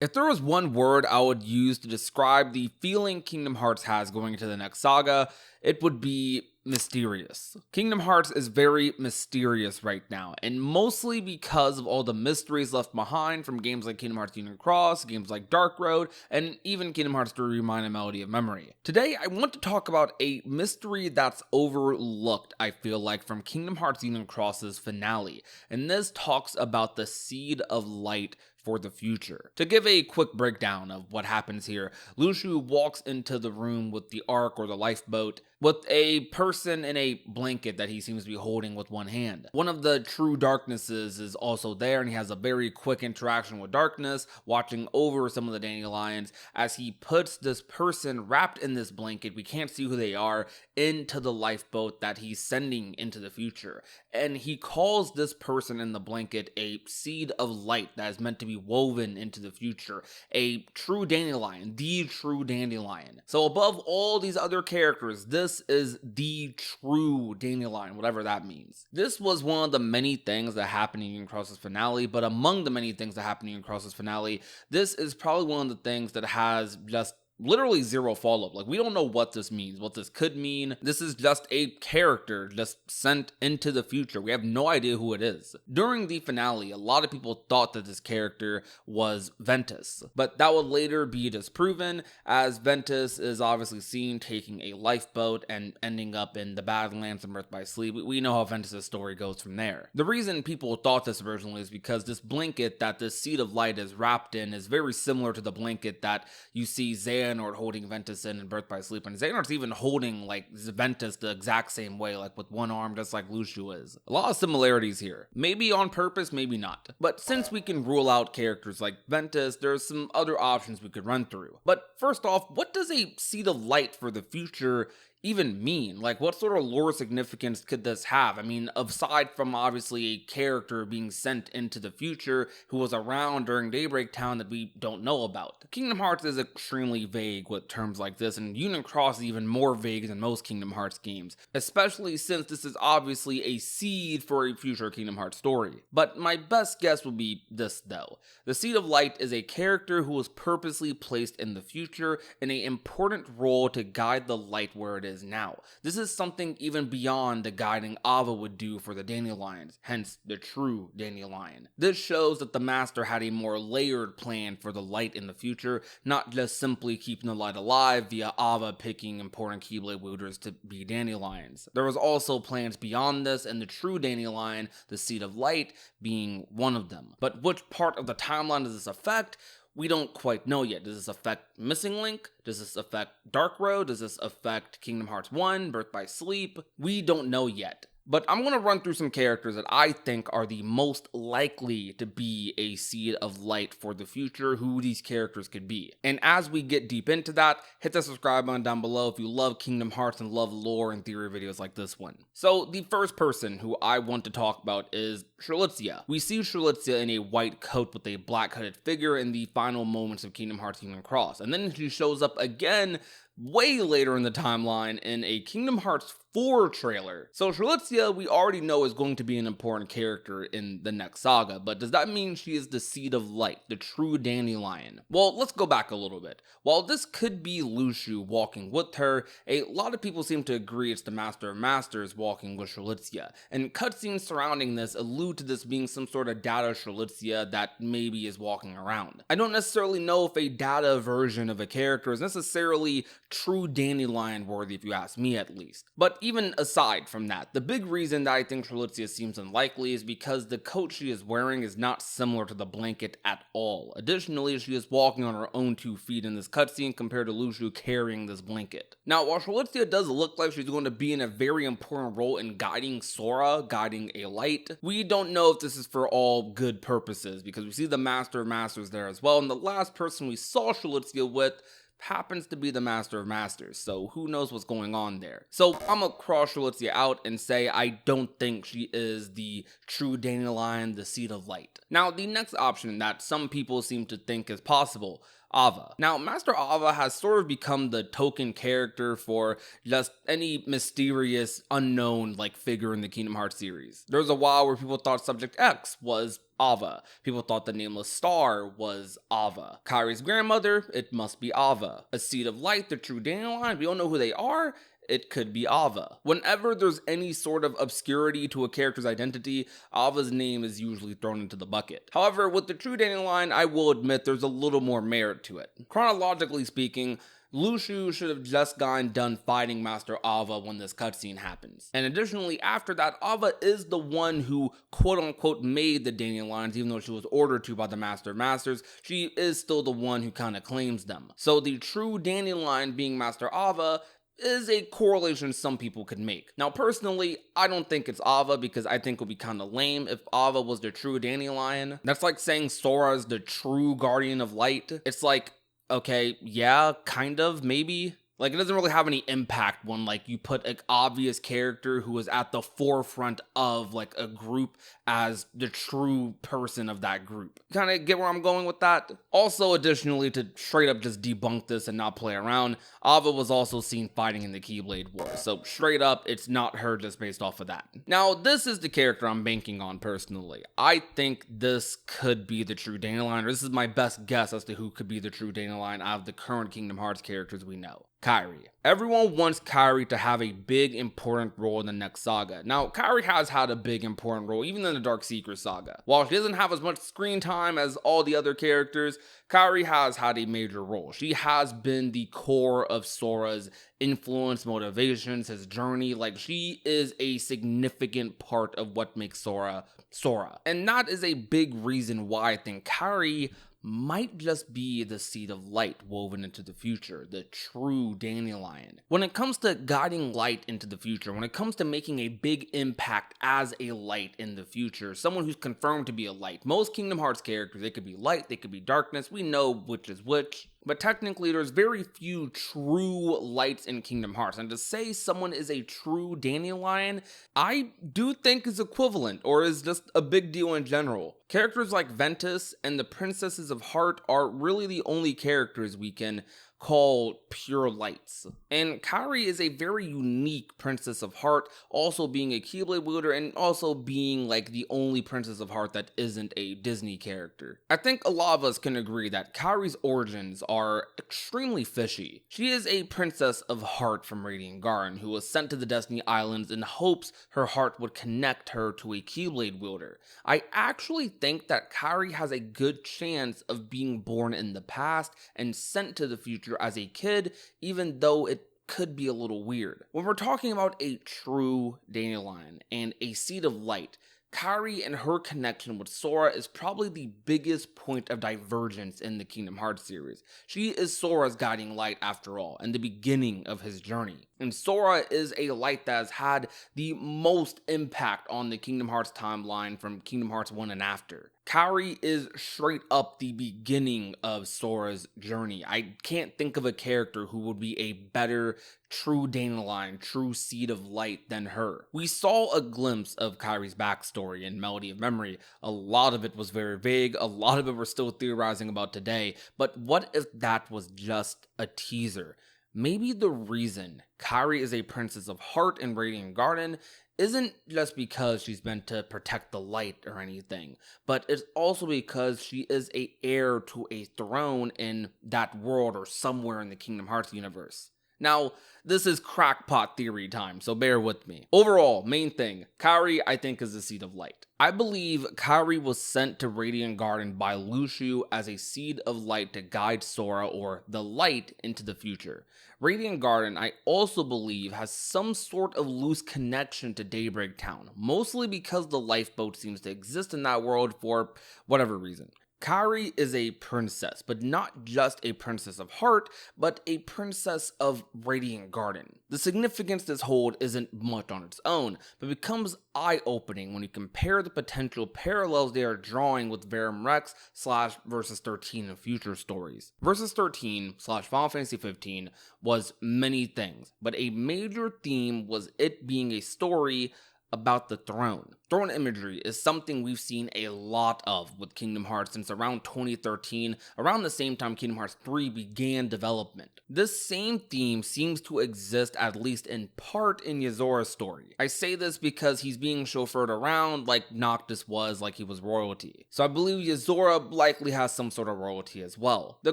If there was one word I would use to describe the feeling Kingdom Hearts has going into the next saga, it would be mysterious. Kingdom Hearts is very mysterious right now, and mostly because of all the mysteries left behind from games like Kingdom Hearts Union Cross, games like Dark Road, and even Kingdom Hearts 3 Remind and Melody of Memory. Today, I want to talk about a mystery that's overlooked, I feel like, from Kingdom Hearts Union Cross's finale, and this talks about the Seed of Light for the future. To give a quick breakdown of what happens here, Luxu walks into the room with the Ark or the lifeboat with a person in a blanket that he seems to be holding with one hand. One of the true darknesses is also there, and he has a very quick interaction with darkness, watching over some of the dandelions as he puts this person wrapped in this blanket, we can't see who they are, into the lifeboat that he's sending into the future. And he calls this person in the blanket a seed of light that is meant to be woven into the future, a true dandelion, the true dandelion. So above all these other characters, this is the true dandelion, whatever that means. This was one of the many things that happened in Union Cross's finale, but among the many things that happened in Union Cross's finale, this is probably one of the things that has just literally zero follow-up. Like, we don't know what this means, what this could mean. This is just a character just sent into the future. We have no idea who it is. During the finale, a lot of people thought that this character was Ventus, but that would later be disproven, as Ventus is obviously seen taking a lifeboat and ending up in the Badlands and Birth by Sleep. We know how Ventus' story goes from there. The reason people thought this originally is because this blanket that this Seed of Light is wrapped in is very similar to the blanket that you see Xehanort holding Ventus in Birth by Sleep, and Xehanort's even holding like Ventus the exact same way, like with one arm, just like Luxu is. A lot of similarities here. Maybe on purpose, maybe not. But since we can rule out characters like Ventus, there's some other options we could run through. But first off, what does a Seed of Light for the future even mean? Like, what sort of lore significance could this have? I mean, aside from obviously a character being sent into the future who was around during Daybreak Town that we don't know about. Kingdom Hearts is extremely vague with terms like this, and Union Cross is even more vague than most Kingdom Hearts games, especially since this is obviously a seed for a future Kingdom Hearts story. But my best guess would be this though. The Seed of Light is a character who was purposely placed in the future in an important role to guide the light where it is now. This is something even beyond the guiding Ava would do for the dandelions, hence the true dandelion. This shows that the master had a more layered plan for the light in the future, not just simply keeping the light alive via Ava picking important Keyblade wielders to be dandelions. There was also plans beyond this, and the true dandelion, the Seed of Light, being one of them. But which part of the timeline does this affect? We don't quite know yet. Does this affect Missing Link? Does this affect Dark Road? Does this affect Kingdom Hearts 1, Birth by Sleep? We don't know yet. But I'm going to run through some characters that I think are the most likely to be a Seed of Light for the future, who these characters could be. And as we get deep into that, hit the subscribe button down below if you love Kingdom Hearts and love lore and theory videos like this one. So the first person who I want to talk about is Strelitzia. We see Strelitzia in a white coat with a black hooded figure in the final moments of Kingdom Hearts Union Cross, and then she shows up again way later in the timeline in a Kingdom Hearts 4 trailer. So Strelitzia, we already know, is going to be an important character in the next saga, but does that mean she is the Seed of Light, the true dandelion? Well, let's go back a little bit. While this could be Luxu walking with her, a lot of people seem to agree it's the Master of Masters walking with Strelitzia, and cutscenes surrounding this allude to this being some sort of data Strelitzia that maybe is walking around. I don't necessarily know if a data version of a character is necessarily true dandelion worthy, if you ask me at least. But even aside from that, the big reason that I think Strelitzia seems unlikely is because the coat she is wearing is not similar to the blanket at all. Additionally, she is walking on her own 2 feet in this cutscene compared to Luxu carrying this blanket. Now, while Strelitzia does look like she's going to be in a very important role in guiding Sora, guiding a light, we don't know if this is for all good purposes, because we see the Master of Masters there as well, and the last person we saw Strelitzia with happens to be the Master of Masters, so who knows what's going on there. So I'm gonna cross Strelitzia out and say I don't think she is the true dandelion, the Seed of Light. Now, the next option that some people seem to think is possible, Ava. Now, Master Ava has sort of become the token character for just any mysterious, unknown, figure in the Kingdom Hearts series. There was a while where people thought Subject X was Ava. People thought the nameless star was Ava. Kairi's grandmother, it must be Ava. A seed of light, the true dandelion, we don't know who they are, it could be Ava. Whenever there's any sort of obscurity to a character's identity, Ava's name is usually thrown into the bucket. However, with the true dandelion, I will admit there's a little more merit to it. Chronologically speaking, Luxu should have just gotten done fighting Master Ava when this cutscene happens. And additionally, after that, Ava is the one who quote-unquote made the dandelions, even though she was ordered to by the Master of Masters. She is still the one who kind of claims them. So the true dandelion being Master Ava is a correlation some people could make. Now, personally, I don't think it's Ava because I think it would be kind of lame if Ava was the true dandelion. That's like saying Sora is the true guardian of light. It's like, okay, yeah, kind of, maybe. Like, it doesn't really have any impact when, like, you put an obvious character who is at the forefront of, like, a group as the true person of that group. Kind of get where I'm going with that? Also, additionally, to straight up just debunk this and not play around, Ava was also seen fighting in the Keyblade War. So, straight up, it's not her just based off of that. Now, this is the character I'm banking on personally. I think this could be the true Dandelion, or this is my best guess as to who could be the true Dandelion out of the current Kingdom Hearts characters we know. Kairi. Everyone wants Kairi to have a big important role in the next saga. Now, Kairi has had a big important role even in the Dark Secret saga. While she doesn't have as much screen time as all the other characters, Kairi has had a major role. She has been the core of Sora's influence, motivations, his journey. Like, she is a significant part of what makes Sora Sora. And that is a big reason why I think Kairi might just be the seed of light woven into the future, the true dandelion. When it comes to guiding light into the future, when it comes to making a big impact as a light in the future, someone who's confirmed to be a light. Most Kingdom Hearts characters, they could be light, they could be darkness, we know which is which. But technically, there's very few true lights in Kingdom Hearts, and to say someone is a true dandelion, I do think is equivalent, or is just a big deal in general. Characters like Ventus and the Princesses of Heart are really the only characters we can call pure lights. And Kairi is a very unique Princess of Heart, also being a Keyblade wielder and also being like the only Princess of Heart that isn't a Disney character. I think a lot of us can agree that Kairi's origins are extremely fishy. She is a Princess of Heart from Radiant Garden who was sent to the Destiny Islands in hopes her heart would connect her to a Keyblade wielder. I actually think that Kairi has a good chance of being born in the past and sent to the future as a kid, even though it could be a little weird. When we're talking about a true dandelion and a seed of light, Kairi and her connection with Sora is probably the biggest point of divergence in the Kingdom Hearts series. She is Sora's guiding light after all, and the beginning of his journey. And Sora is a light that has had the most impact on the Kingdom Hearts timeline from Kingdom Hearts 1 and after. Kairi is straight up the beginning of Sora's journey. I can't think of a character who would be a better true dandelion, true seed of light than her. We saw a glimpse of Kairi's backstory in Melody of Memory. A lot of it was very vague, a lot of it we're still theorizing about today, but what if that was just a teaser? Maybe the reason Kairi is a Princess of Heart in Radiant Garden isn't just because she's meant to protect the light or anything, but it's also because she is an heir to a throne in that world or somewhere in the Kingdom Hearts universe. Now, this is crackpot theory time, so bear with me. Overall, main thing, Kairi I think is the seed of light. I believe Kairi was sent to Radiant Garden by Luxu as a seed of light to guide Sora, or the light, into the future. Radiant Garden, I also believe, has some sort of loose connection to Daybreak Town, mostly because the lifeboat seems to exist in that world for whatever reason. Kairi is a princess, but not just a Princess of Heart, but a Princess of Radiant Garden. The significance this holds isn't much on its own, but becomes eye-opening when you compare the potential parallels they are drawing with Verum Rex / Versus 13 in future stories. Versus 13 / Final Fantasy 15 was many things, but a major theme was it being a story about the throne. Throne imagery is something we've seen a lot of with Kingdom Hearts since around 2013, around the same time Kingdom Hearts 3 began development. This same theme seems to exist at least in part in Yazora's story. I say this because he's being chauffeured around like Noctis was, like he was royalty. So I believe Yazora likely has some sort of royalty as well. The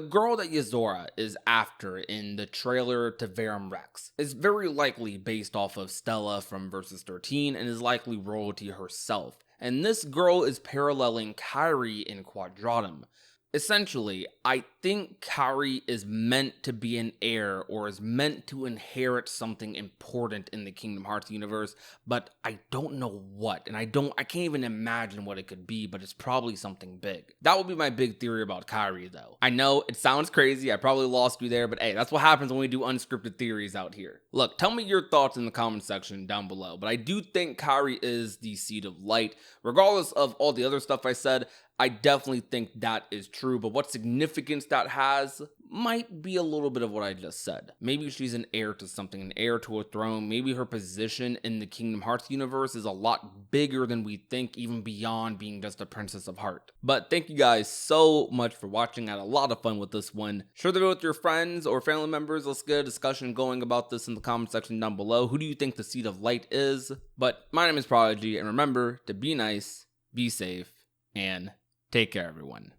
girl that Yazora is after in the trailer to Verum Rex is very likely based off of Stella from Versus 13 and is likely royalty herself, and this girl is paralleling Kairi in Quadratum. Essentially, I think Kairi is meant to be an heir or is meant to inherit something important in the Kingdom Hearts universe, but I don't know what, and I can't even imagine what it could be, but it's probably something big. That would be my big theory about Kairi though. I know it sounds crazy, I probably lost you there, but hey, that's what happens when we do unscripted theories out here. Look, tell me your thoughts in the comment section down below, but I do think Kairi is the Seed of Light. Regardless of all the other stuff I said, I definitely think that is true, but what significance that has might be a little bit of what I just said. Maybe she's an heir to something, an heir to a throne. Maybe her position in the Kingdom Hearts universe is a lot bigger than we think, even beyond being just a Princess of Heart. But thank you guys so much for watching. I had a lot of fun with this one. Share the video with your friends or family members. Let's get a discussion going about this in the comment section down below. Who do you think the Seed of Light is? But my name is Prodigy, and remember to be nice, be safe, and take care, everyone.